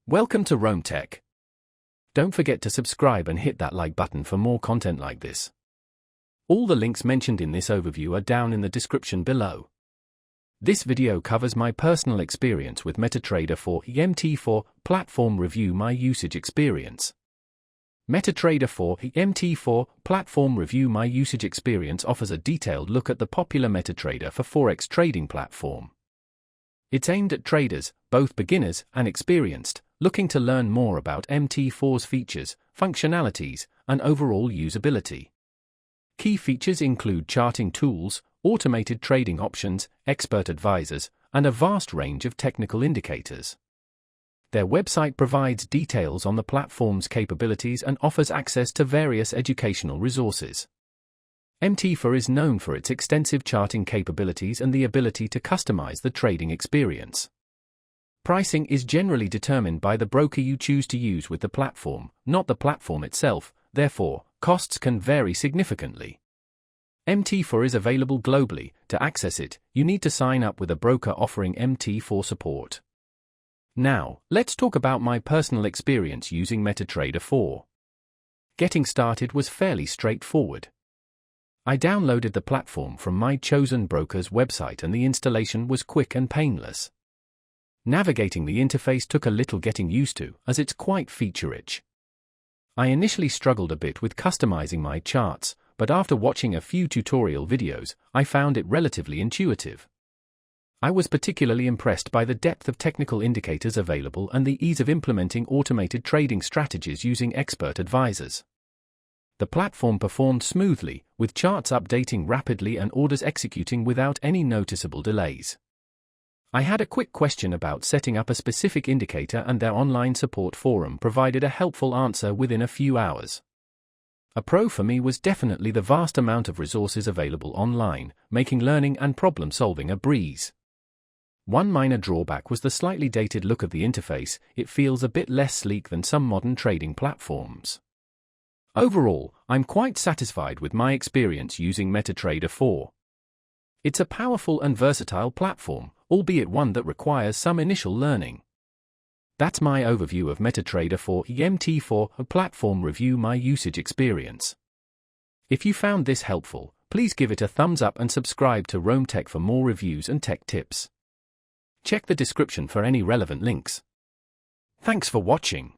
Welcome to Rome Tech. Don't forget to subscribe and hit that like button for more content like this. All the links mentioned in this overview are down in the description below. This video covers my personal experience with MetaTrader 4 MT4 platform. Review my usage experience. MetaTrader 4 MT4 platform. Review my usage experience offers a detailed look at the popular MetaTrader for Forex trading platform. It's aimed at traders, both beginners and experienced, looking to learn more about MT4's features, functionalities, and overall usability. Key features include charting tools, automated trading options, expert advisors, and a vast range of technical indicators. Their website provides details on the platform's capabilities and offers access to various educational resources. MT4 is known for its extensive charting capabilities and the ability to customize the trading experience. Pricing is generally determined by the broker you choose to use with the platform, not the platform itself, therefore, costs can vary significantly. MT4 is available globally. To access it, you need to sign up with a broker offering MT4 support. Now, let's talk about my personal experience using MetaTrader 4. Getting started was fairly straightforward. I downloaded the platform from my chosen broker's website and the installation was quick and painless. Navigating the interface took a little getting used to, as it's quite feature-rich. I initially struggled a bit with customizing my charts, but after watching a few tutorial videos, I found it relatively intuitive. I was particularly impressed by the depth of technical indicators available and the ease of implementing automated trading strategies using expert advisors. The platform performed smoothly, with charts updating rapidly and orders executing without any noticeable delays. I had a quick question about setting up a specific indicator and their online support forum provided a helpful answer within a few hours. A pro for me was definitely the vast amount of resources available online, making learning and problem solving a breeze. One minor drawback was the slightly dated look of the interface. It feels a bit less sleek than some modern trading platforms. Overall, I'm quite satisfied with my experience using MetaTrader 4. It's a powerful and versatile platform, albeit one that requires some initial learning. That's my overview of MetaTrader 4 MT4 platform. Review my usage experience. If you found this helpful, please give it a thumbs up and subscribe to Rome Tech for more reviews and tech tips. Check the description for any relevant links. Thanks for watching.